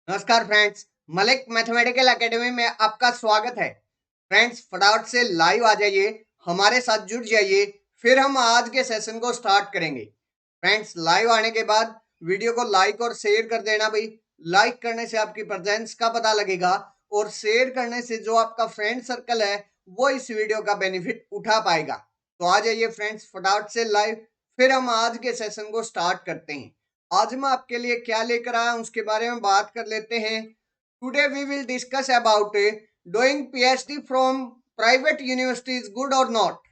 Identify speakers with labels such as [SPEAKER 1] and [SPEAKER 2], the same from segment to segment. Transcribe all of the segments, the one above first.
[SPEAKER 1] नमस्कार friends, Malik mathematical academy में आपका स्वागत है। फ्रेंड्स, फटाफट से लाइव आ जाइए, हमारे साथ जुड़ जाइए, फिर हम आज के सेशन को स्टार्ट करेंगे। फ्रेंड्स, लाइव आने के बाद वीडियो को लाइक और शेयर कर देना भाई। लाइक करने से आपकी प्रेजेंस का पता लगेगा और शेयर करने से जो आपका फ्रेंड सर्कल है वो इस वीडियो का बेनिफिट उठा पाएगा। तो आ जाइए फ्रेंड्स, फटाफट से लाइव, फिर हम आज के सेशन को स्टार्ट करते हैं। आज मैं आपके लिए क्या लेकर आया हूं उसके बारे में बात कर लेते हैं। Today we will discuss about doing PhD from private universities good और नॉट।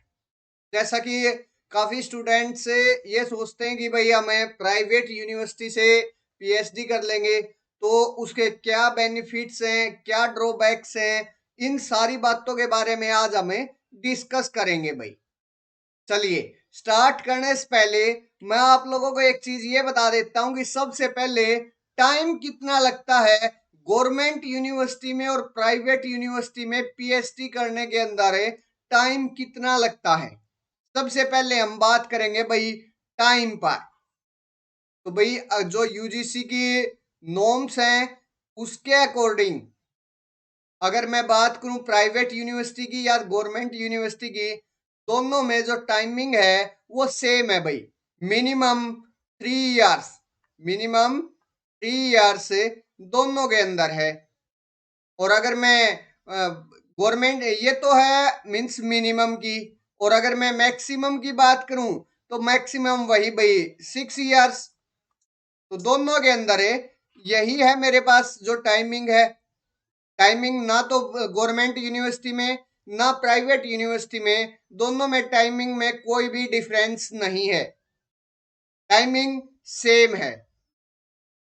[SPEAKER 1] जैसा कि काफी स्टूडेंट्स ये सोचते हैं कि भाई हमें प्राइवेट यूनिवर्सिटी से पीएचडी कर लेंगे तो उसके क्या बेनिफिट्स हैं, क्या ड्रॉबैक्स हैं, इन सारी बातों के बारे में आज हमें डिस्कस करेंगे भाई। चलिए स्टार्ट करने से पहले मैं आप लोगों को एक चीज ये बता देता हूं कि सबसे पहले टाइम कितना लगता है गवर्नमेंट यूनिवर्सिटी में और प्राइवेट यूनिवर्सिटी में पीएचडी करने के अंदर है, टाइम कितना लगता है। सबसे पहले हम बात करेंगे भाई टाइम पर। तो भाई जो यूजीसी की नॉर्म्स हैं उसके अकॉर्डिंग अगर मैं बात करूं प्राइवेट यूनिवर्सिटी की या गवर्नमेंट यूनिवर्सिटी की, दोनों में जो टाइमिंग है वो सेम है भाई। मिनिमम 3 इयर्स, मिनिमम 3 इयर्स दोनों के अंदर है। और अगर मैं गवर्नमेंट ये तो है मीन्स मिनिमम की, और अगर मैं मैक्सिमम की बात करूं तो मैक्सिमम वही भाई 6 इयर्स। तो दोनों के अंदर है, यही है मेरे पास जो टाइमिंग है। टाइमिंग ना तो गवर्नमेंट यूनिवर्सिटी में ना प्राइवेट यूनिवर्सिटी में, दोनों में टाइमिंग में कोई भी डिफरेंस नहीं है, टाइमिंग सेम है।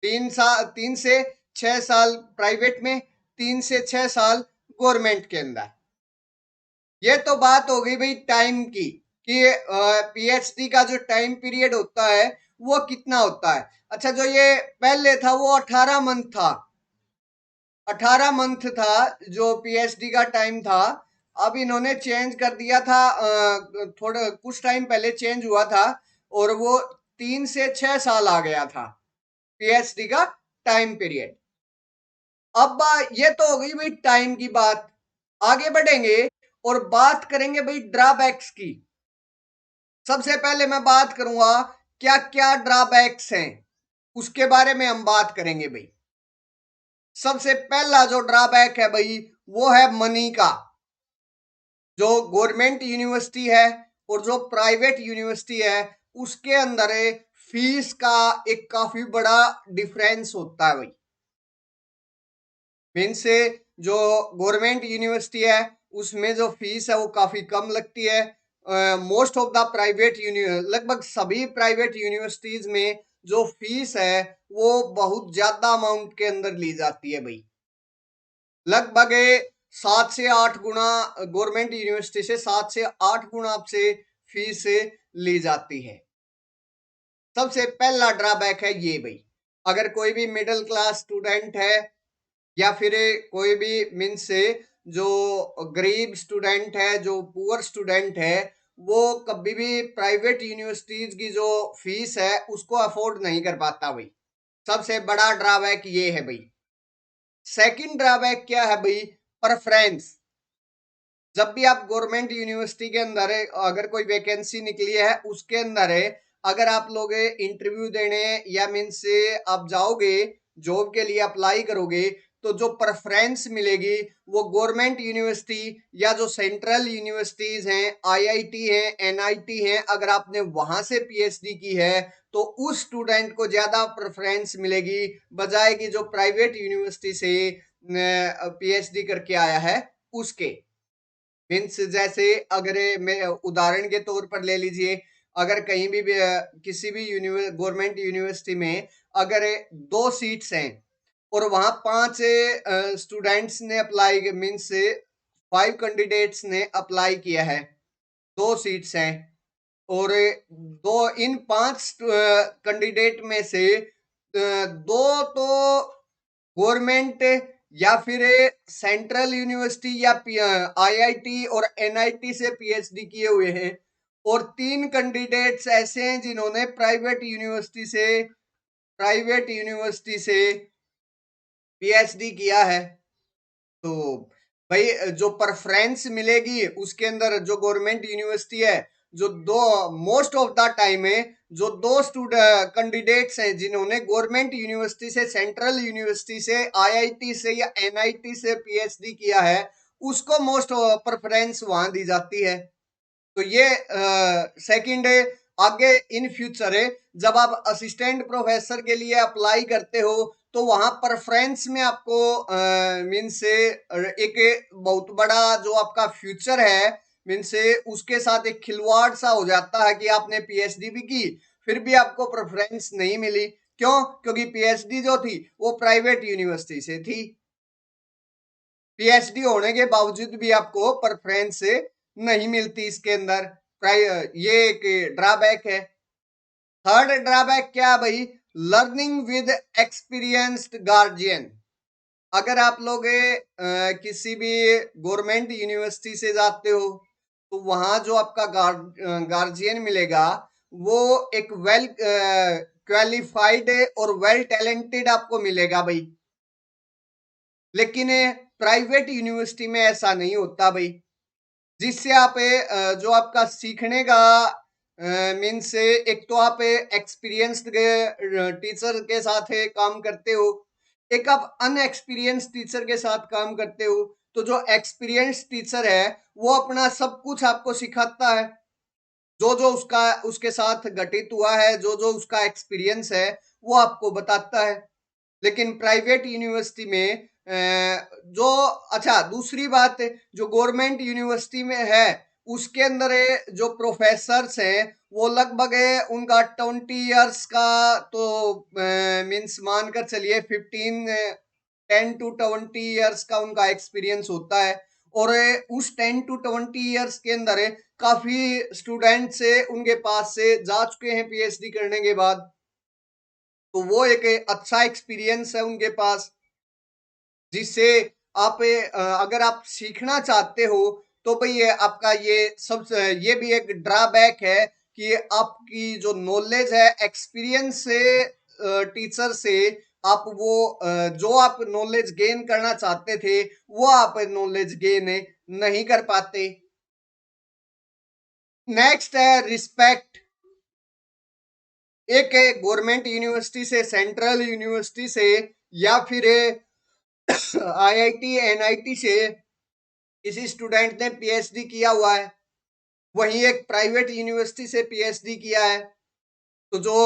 [SPEAKER 1] 3 से 6 साल प्राइवेट में, 3 से 6 साल गवर्नमेंट के अंदर। ये तो बात हो गई भाई टाइम की कि पीएचडी का जो टाइम पीरियड होता है वो कितना होता है। अच्छा, जो ये पहले था वो 18 मंथ था, 18 मंथ था जो पीएचडी का टाइम था। अब इन्होंने चेंज कर दिया था, थोड़ा कुछ टाइम पहले चेंज हुआ था और वो 3 से 6 साल आ गया था पीएचडी का टाइम पीरियड। अब ये तो हो गई भाई टाइम की बात। आगे बढ़ेंगे और बात करेंगे भाई ड्रॉबैक्स की। सबसे पहले मैं बात करूंगा क्या क्या ड्रॉबैक्स हैं, उसके बारे में हम बात करेंगे भाई। सबसे पहला जो ड्रॉबैक है भाई वो है मनी का। जो गवर्नमेंट यूनिवर्सिटी है और जो प्राइवेट यूनिवर्सिटी है उसके अंदर फीस का एक काफी बड़ा डिफरेंस होता है भाई। मीन्स जो गवर्नमेंट यूनिवर्सिटी है उसमें जो फीस है वो काफी कम लगती है। मोस्ट ऑफ द प्राइवेट लगभग सभी प्राइवेट यूनिवर्सिटीज में जो फीस है वो बहुत ज्यादा अमाउंट के अंदर ली जाती है भाई। लगभग 7 से 8 गुना गवर्नमेंट यूनिवर्सिटी से 7 से 8 गुना आपसे फीस ली जाती है। सबसे पहला ड्रॉबैक है ये भाई। अगर कोई भी मिडिल क्लास स्टूडेंट है या फिर कोई भी मीन्स जो गरीब स्टूडेंट है, जो पुअर स्टूडेंट है, वो कभी भी प्राइवेट यूनिवर्सिटीज की जो फीस है उसको अफोर्ड नहीं कर पाता भाई। सबसे बड़ा ड्रॉबैक ये है भाई। सेकंड ड्रॉबैक क्या है भाई? प्रेफरेंस। जब भी आप गवर्नमेंट यूनिवर्सिटी के अंदर अगर कोई वैकेंसी निकली है उसके अंदर अगर आप लोग इंटरव्यू देने या मीन्स से आप जाओगे, जॉब के लिए अप्लाई करोगे, तो जो प्रेफरेंस मिलेगी वो गवर्नमेंट यूनिवर्सिटी या जो सेंट्रल यूनिवर्सिटीज हैं, आईआईटी हैं, एनआईटी हैं, अगर आपने वहां से पीएचडी की है तो उस स्टूडेंट को ज्यादा प्रेफरेंस मिलेगी बजाय कि जो प्राइवेट यूनिवर्सिटी से पीएचडी करके आया है उसके। मीन्स जैसे अगर मैं उदाहरण के तौर पर ले लीजिए, अगर कहीं भी किसी भी गवर्नमेंट यूनिवर्सिटी में अगर 2 सीट्स हैं और वहां 5 स्टूडेंट्स ने अप्लाई, मीन्स 5 कैंडिडेट्स ने अप्लाई किया है, 2 सीट्स हैं, और दो इन 5 कैंडिडेट में से दो तो गवर्नमेंट या फिर सेंट्रल यूनिवर्सिटी या आईआईटी और एनआईटी से पीएचडी किए हुए हैं, और 3 कैंडिडेट्स ऐसे हैं जिन्होंने प्राइवेट यूनिवर्सिटी से पीएचडी किया है, तो भाई जो प्रेफरेंस मिलेगी उसके अंदर जो गवर्नमेंट यूनिवर्सिटी है, जो दो मोस्ट ऑफ द टाइम है, जो दो स्टूडेंट कैंडिडेट्स हैं जिन्होंने गवर्नमेंट यूनिवर्सिटी से, सेंट्रल यूनिवर्सिटी से, आईआईटी से या एनआईटी से पीएचडी किया है, उसको मोस्ट प्रेफरेंस वहां दी जाती है। तो ये सेकंड है। आगे इन फ्यूचर है, जब आप असिस्टेंट प्रोफेसर के लिए अप्लाई करते हो तो वहां प्रेफरेंस में आपको मीन से एक बहुत बड़ा जो आपका फ्यूचर है, मीन से उसके साथ एक खिलवाड़ सा हो जाता है कि आपने पीएचडी भी की फिर भी आपको प्रेफरेंस नहीं मिली। क्यों? क्योंकि पीएचडी जो थी वो प्राइवेट यूनिवर्सिटी से थी। पीएचडी होने के बावजूद भी आपको प्रेफरेंस नहीं मिलती इसके अंदर। ये एक ड्रॉबैक है। थर्ड ड्रॉबैक क्या है भाई? Learning with experienced guardian. अगर आप लोग किसी भी गवर्नमेंट यूनिवर्सिटी से जाते हो तो वहां जो आपका गार्जियन मिलेगा वो एक वेल क्वालिफाइड और वेल टैलेंटेड आपको मिलेगा भाई। लेकिन प्राइवेट यूनिवर्सिटी में ऐसा नहीं होता भाई, जिससे आप जो आपका सीखने का मीन्स से एक तो आप एक्सपीरियंस्ड टीचर के साथ काम करते हो, एक आप अनएक्सपीरियंस टीचर के साथ काम करते हो। तो जो एक्सपीरियंस टीचर है वो अपना सब कुछ आपको सिखाता है, जो जो उसका उसके साथ घटित हुआ है, जो जो उसका एक्सपीरियंस है वो आपको बताता है। लेकिन प्राइवेट यूनिवर्सिटी में जो अच्छा दूसरी बात जो गवर्नमेंट यूनिवर्सिटी में है उसके अंदर जो प्रोफेसर्स हैं वो लगभग उनका 20 इयर्स का तो मीन्स मानकर चलिए 10 to 20 इयर्स का उनका एक्सपीरियंस होता है। और उस 10 to 20 इयर्स के अंदर काफी स्टूडेंट्स उनके पास से जा चुके हैं पीएचडी करने के बाद, तो वो एक अच्छा एक्सपीरियंस है उनके पास, जिससे आप अगर आप सीखना चाहते हो तो भाई ये आपका ये सब ये भी एक ड्रॉबैक है कि आपकी जो नॉलेज है एक्सपीरियंस से टीचर से आप वो जो आप नॉलेज गेन करना चाहते थे वो आप नॉलेज गेन नहीं कर पाते। नेक्स्ट है रिस्पेक्ट। एक है गवर्नमेंट यूनिवर्सिटी से, सेंट्रल यूनिवर्सिटी से या फिर आईआईटी एनआईटी से किसी स्टूडेंट ने पीएचडी किया हुआ है, वहीं एक प्राइवेट यूनिवर्सिटी से पीएचडी किया है, तो जो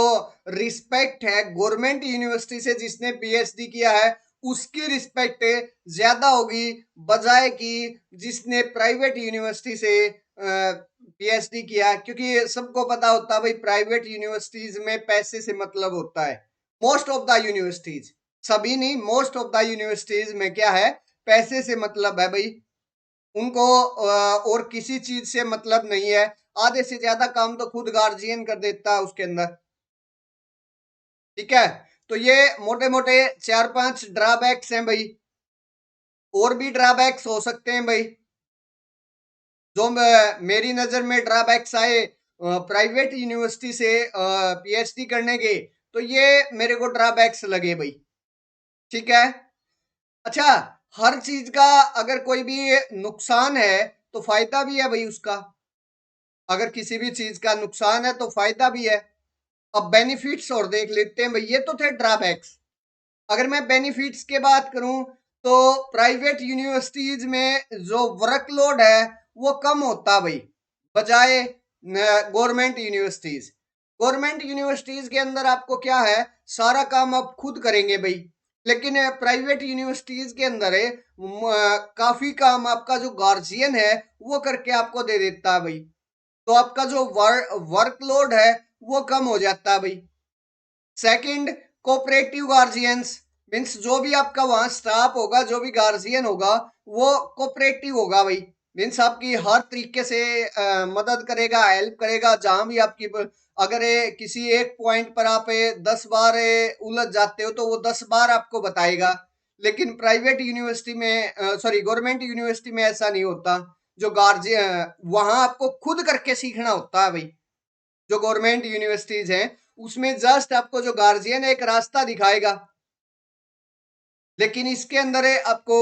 [SPEAKER 1] रिस्पेक्ट है गवर्नमेंट यूनिवर्सिटी से जिसने पीएचडी किया है उसकी रिस्पेक्ट ज्यादा होगी बजाय कि जिसने प्राइवेट यूनिवर्सिटी से पीएचडी किया, क्योंकि सबको पता होता है भाई प्राइवेट यूनिवर्सिटीज में पैसे से मतलब होता है। मोस्ट ऑफ द यूनिवर्सिटीज, सभी नहीं, मोस्ट ऑफ द यूनिवर्सिटीज में क्या है, पैसे से मतलब है भाई। उनको और किसी चीज से मतलब नहीं है। आधे से ज्यादा काम तो खुद गार्जियन कर देता है उसके अंदर। ठीक है, तो ये मोटे मोटे 4-5 ड्रॉबैक्स हैं भाई। और भी ड्रॉबैक्स हो सकते हैं भाई, जो मेरी नजर में ड्रॉबैक्स आए प्राइवेट यूनिवर्सिटी से पीएचडी करने के, तो ये मेरे को ड्रॉबैक्स लगे भाई। ठीक है, अच्छा, हर चीज का अगर कोई भी नुकसान है तो फायदा भी है भाई उसका। अगर किसी भी चीज का नुकसान है तो फायदा भी है। अब बेनिफिट्स और देख लेते हैं भाई, ये तो थे ड्रॉबैक्स। अगर मैं बेनिफिट्स की बात करूं तो प्राइवेट यूनिवर्सिटीज में जो वर्कलोड है वो कम होता भाई, बजाय गवर्नमेंट यूनिवर्सिटीज। गवर्नमेंट यूनिवर्सिटीज के अंदर आपको क्या है, सारा काम आप खुद करेंगे भाई। लेकिन प्राइवेट यूनिवर्सिटीज के अंदर है काफी काम आपका जो गार्जियन है वो करके आपको दे देता है भाई, तो आपका जो वर्कलोड है वो कम हो जाता है भाई। सेकंड, कोऑपरेटिव गार्जियंस, मीन्स जो भी आपका वहां स्टाफ होगा, जो भी गार्जियन होगा वो कोऑपरेटिव होगा भाई। मीन्स आपकी हर तरीके से मदद करेगा, हेल्प करेगा। जहां भी आपकी अगर किसी एक पॉइंट पर आप 10 बार उलझ जाते हो तो वो 10 बार आपको बताएगा। लेकिन प्राइवेट यूनिवर्सिटी में सॉरी गवर्नमेंट यूनिवर्सिटी में ऐसा नहीं होता। जो गार्जियन वहां आपको खुद करके सीखना होता है भाई। जो गवर्नमेंट यूनिवर्सिटीज हैं उसमें जस्ट आपको जो गार्जियन एक रास्ता दिखाएगा, लेकिन इसके अंदर आपको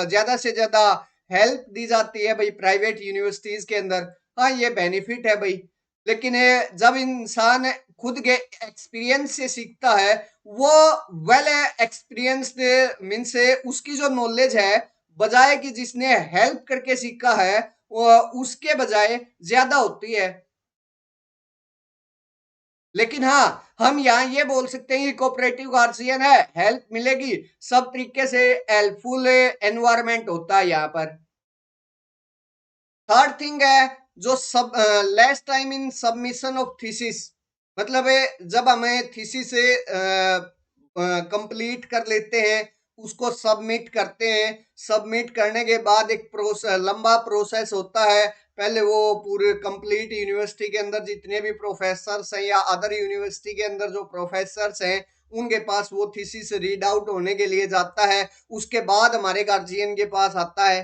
[SPEAKER 1] ज्यादा से ज्यादा हेल्प दी जाती है भाई प्राइवेट यूनिवर्सिटीज के अंदर। हाँ, ये बेनिफिट है भाई। लेकिन जब इंसान खुद के एक्सपीरियंस से सीखता है, वो वेल एक्सपीरियंस्ड मीन्स उसकी जो नॉलेज है, बजाय कि जिसने हेल्प करके सीखा है, वो उसके बजाय ज्यादा होती है। लेकिन हाँ, हम यहाँ ये बोल सकते हैं कि कोऑपरेटिव गार्जियन है, हेल्प मिलेगी, सब तरीके से हेल्पफुल एनवायरनमेंट होता है यहाँ पर। थर्ड थिंग है जो सब less time in submission of thesis. मतलब जब हमें थीसिस से कंप्लीट कर लेते हैं, उसको सबमिट करते हैं, सबमिट करने के बाद एक लंबा प्रोसेस होता है। पहले वो पूरे कंप्लीट यूनिवर्सिटी के अंदर जितने भी प्रोफेसर्स हैं या अदर यूनिवर्सिटी के अंदर जो प्रोफेसर्स हैं, उनके पास वो थीसिस रीड आउट होने के लिए जाता है। उसके बाद हमारे गार्जियन के पास आता है।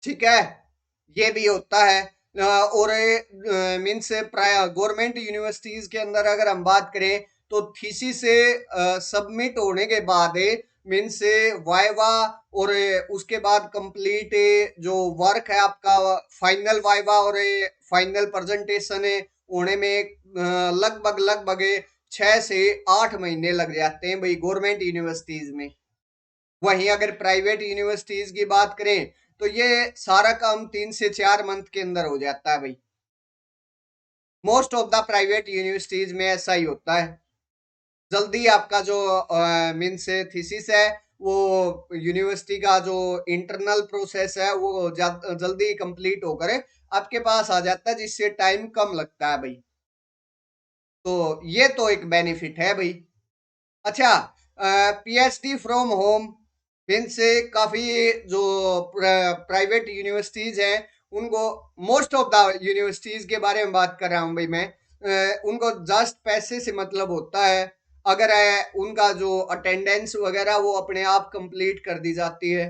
[SPEAKER 1] ठीक है, ये भी होता है। और मीन्स गवर्नमेंट यूनिवर्सिटीज के अंदर अगर हम बात करें, तो थीसिस से सबमिट होने के बाद मीन्स वाइवा, और उसके बाद कंप्लीट जो वर्क है आपका, फाइनल वाइवा और फाइनल प्रेजेंटेशन होने में लगभग लगभग 6 से 8 महीने लग जाते हैं भाई गवर्नमेंट यूनिवर्सिटीज में। वहीं अगर प्राइवेट यूनिवर्सिटीज की बात करें, तो ये सारा काम 3 से 4 मंथ के अंदर हो जाता है भाई। Most of the private universities में ऐसा ही होता है। जल्दी आपका जो मीन्स थीसिस है, वो यूनिवर्सिटी का जो इंटरनल प्रोसेस है, वो जल्दी कंप्लीट होकर आपके पास आ जाता है, जिससे टाइम कम लगता है भाई। तो ये तो एक बेनिफिट है भाई। अच्छा, पीएचडी फ्रॉम होम मीन्स काफी जो प्राइवेट यूनिवर्सिटीज हैं, उनको, मोस्ट ऑफ द यूनिवर्सिटीज के बारे में बात कर रहा हूँ भाई मैं, उनको जस्ट पैसे से मतलब होता है। अगर उनका जो अटेंडेंस वगैरह वो अपने आप कंप्लीट कर दी जाती है,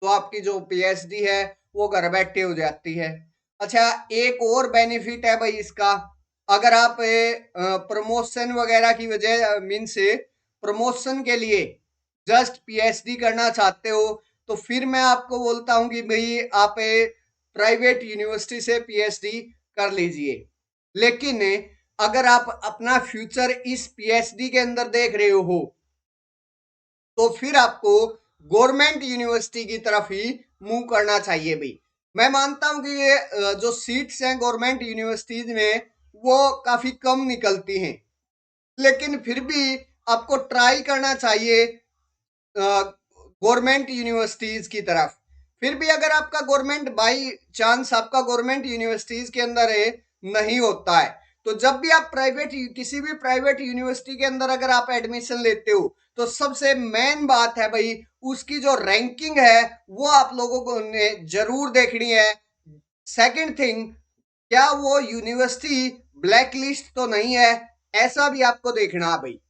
[SPEAKER 1] तो आपकी जो पीएचडी है वो घर बैठे हो जाती है। अच्छा, एक और बेनिफिट है भाई इसका। अगर आप प्रमोशन वगैरह की वजह मीन्स प्रमोशन के लिए जस्ट पीएचडी करना चाहते हो, तो फिर मैं आपको बोलता हूं कि भाई आप प्राइवेट यूनिवर्सिटी से पीएचडी कर लीजिए। लेकिन अगर आप अपना फ्यूचर इस पीएचडी के अंदर देख रहे हो, तो फिर आपको गवर्नमेंट यूनिवर्सिटी की तरफ ही मूव करना चाहिए भाई। मैं मानता हूं कि ये जो सीट्स हैं गवर्नमेंट यूनिवर्सिटीज में, वो काफी कम निकलती हैं, लेकिन फिर भी आपको ट्राई करना चाहिए गवर्नमेंट यूनिवर्सिटीज की तरफ। फिर भी अगर आपका गवर्नमेंट बाई चांस आपका गवर्नमेंट यूनिवर्सिटीज के अंदर नहीं होता है, तो जब भी आप प्राइवेट किसी भी प्राइवेट यूनिवर्सिटी के अंदर अगर आप एडमिशन लेते हो, तो सबसे मेन बात है भाई, उसकी जो रैंकिंग है वो आप लोगों को ने जरूर देखनी है। सेकंड थिंग, क्या वो यूनिवर्सिटी ब्लैक लिस्ट तो नहीं है, ऐसा भी आपको देखना है भाई।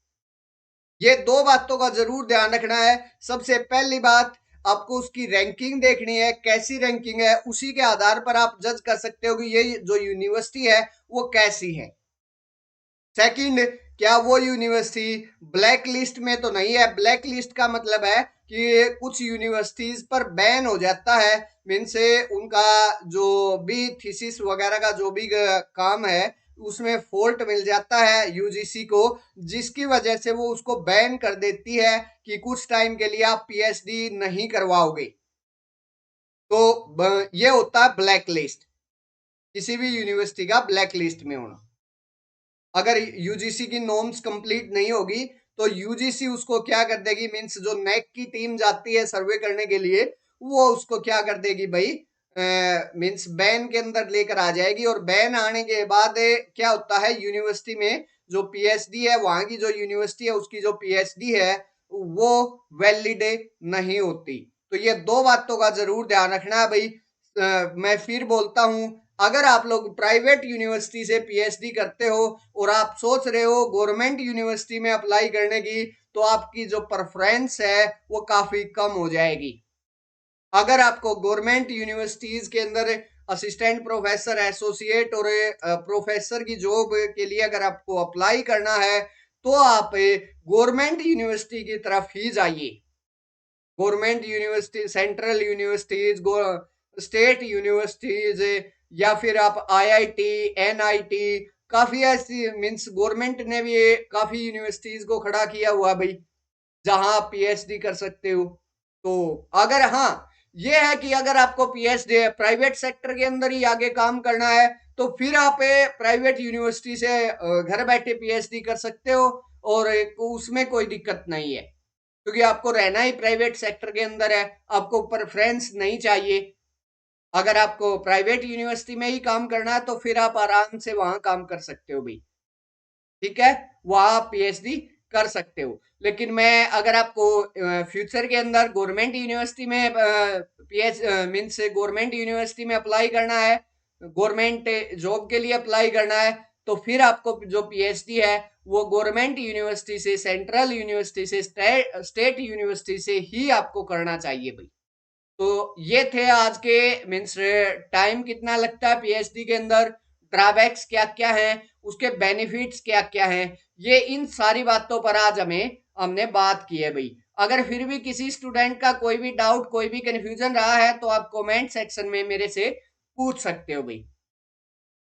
[SPEAKER 1] ये दो बातों का जरूर ध्यान रखना है। सबसे पहली बात, आपको उसकी रैंकिंग देखनी है, कैसी रैंकिंग है, उसी के आधार पर आप जज कर सकते हो कि ये जो यूनिवर्सिटी है वो कैसी है। सेकंड, क्या वो यूनिवर्सिटी ब्लैक लिस्ट में तो नहीं है। ब्लैक लिस्ट का मतलब है कि कुछ यूनिवर्सिटीज पर बैन हो जाता है, मीन्स उनका जो भी थीसिस वगैरह का जो भी काम है, उसमें फॉल्ट मिल जाता है यूजीसी को, जिसकी वजह से वो उसको बैन कर देती है कि कुछ टाइम के लिए आप पीएचडी नहीं करवाओगे। तो ये होता है ब्लैक लिस्ट, किसी भी यूनिवर्सिटी का ब्लैक लिस्ट में होना। अगर यूजीसी की नॉर्म्स कंप्लीट नहीं होगी, तो यूजीसी उसको क्या कर देगी, मीन्स जो नेक की टीम जाती है सर्वे करने के लिए, वो उसको क्या कर देगी भाई, मीन्स बैन के अंदर लेकर आ जाएगी। और बैन आने के बाद क्या होता है, यूनिवर्सिटी में जो पीएचडी है, वहां की जो यूनिवर्सिटी है उसकी जो पीएचडी है वो वैलिड नहीं होती। तो ये दो बातों का जरूर ध्यान रखना है भाई। मैं फिर बोलता हूं, अगर आप लोग प्राइवेट यूनिवर्सिटी से पीएचडी करते हो और आप सोच रहे हो गवर्नमेंट यूनिवर्सिटी में अप्लाई करने की, तो आपकी जो प्रेफरेंस है वो काफी कम हो जाएगी। अगर आपको गवर्नमेंट यूनिवर्सिटीज के अंदर असिस्टेंट प्रोफेसर, एसोसिएट और प्रोफेसर की जॉब के लिए अगर आपको अप्लाई करना है, तो आप गवर्नमेंट यूनिवर्सिटी की तरफ ही जाइए। Government university, central universities, state universities, या फिर आप आईआईटी, एनआईटी, काफी ऐसी मीन्स गवर्नमेंट ने भी काफी यूनिवर्सिटीज को खड़ा किया हुआ भाई, जहां आप पीएचडी कर सकते हो। तो अगर हाँ, ये है कि अगर आपको पीएचडी प्राइवेट सेक्टर के अंदर ही आगे काम करना है तो फिर आप प्राइवेट यूनिवर्सिटी से घर बैठे पीएचडी कर सकते हो, और उसमें कोई दिक्कत नहीं है, क्योंकि आपको रहना ही प्राइवेट सेक्टर के अंदर है, आपको प्रेफरेंस नहीं चाहिए। अगर आपको प्राइवेट यूनिवर्सिटी में ही काम करना है तो फिर आप आराम से वहां काम कर सकते हो भाई, ठीक है, वहां आप पीएचडी कर सकते हो। लेकिन मैं अगर आपको फ्यूचर के अंदर गवर्नमेंट यूनिवर्सिटी में पीएच मीन्स गवर्नमेंट यूनिवर्सिटी में अप्लाई करना है, गवर्नमेंट जॉब के लिए अप्लाई करना है, तो फिर आपको जो पीएचडी है वो गवर्नमेंट यूनिवर्सिटी से, सेंट्रल यूनिवर्सिटी से, स्टेट यूनिवर्सिटी से ही आपको करना चाहिए भाई। तो ये थे आज के मीन्स टाइम कितना लगता है पीएचडी के अंदर, ड्रॉबैक्स क्या क्या हैं, उसके बेनिफिट्स क्या क्या हैं, ये इन सारी बातों पर आज हमने बात की है भाई। अगर फिर भी किसी स्टूडेंट का कोई भी डाउट, कोई भी कंफ्यूजन रहा है तो आप कमेंट सेक्शन में मेरे से पूछ सकते हो भाई।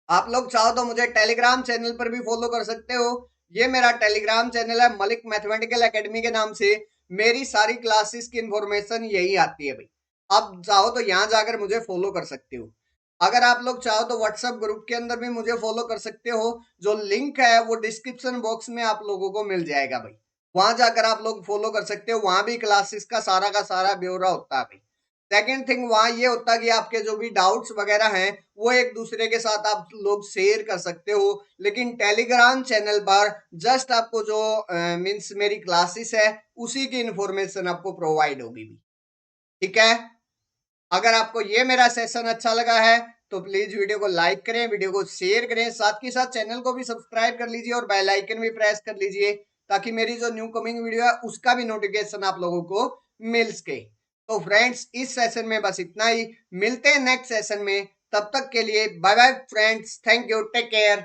[SPEAKER 1] आप लोग चाहो तो मुझे टेलीग्राम चैनल पर भी फॉलो कर सकते हो। ये मेरा टेलीग्राम चैनल है मलिक मैथमेटिकल एकेडमी के नाम से। मेरी सारी क्लासेस की इंफॉर्मेशन यही आती है भाई। आप चाहो तो यहाँ जाकर मुझे फॉलो कर सकते हो। अगर आप लोग चाहो तो व्हाट्सएप ग्रुप के अंदर भी मुझे फॉलो कर सकते हो। जो लिंक है वो डिस्क्रिप्शन बॉक्स में आप लोगों को मिल जाएगा भाई। वहां जाकर आप लोग फॉलो कर सकते हो, वहां भी क्लासेस का सारा ब्यौरा होता है भाई। सेकेंड थिंग वहां ये होता है कि आपके जो भी डाउट्स वगैरह हैं वो एक दूसरे के साथ आप लोग शेयर कर सकते हो। लेकिन टेलीग्राम चैनल पर जस्ट आपको जो मीन्स मेरी क्लासेस है उसी की इंफॉर्मेशन आपको प्रोवाइड होगी भी, ठीक है। अगर आपको ये मेरा सेशन अच्छा लगा है तो प्लीज वीडियो को लाइक करें, वीडियो को शेयर करें, साथ ही साथ चैनल को भी सब्सक्राइब कर लीजिए और बेल आइकन भी प्रेस कर लीजिए, ताकि मेरी जो न्यू कमिंग वीडियो है उसका भी नोटिफिकेशन आप लोगों को मिल सके। तो फ्रेंड्स इस सेशन में बस इतना ही, मिलते हैं नेक्स्ट सेशन में, तब तक के लिए bye bye friends, thank you, take care.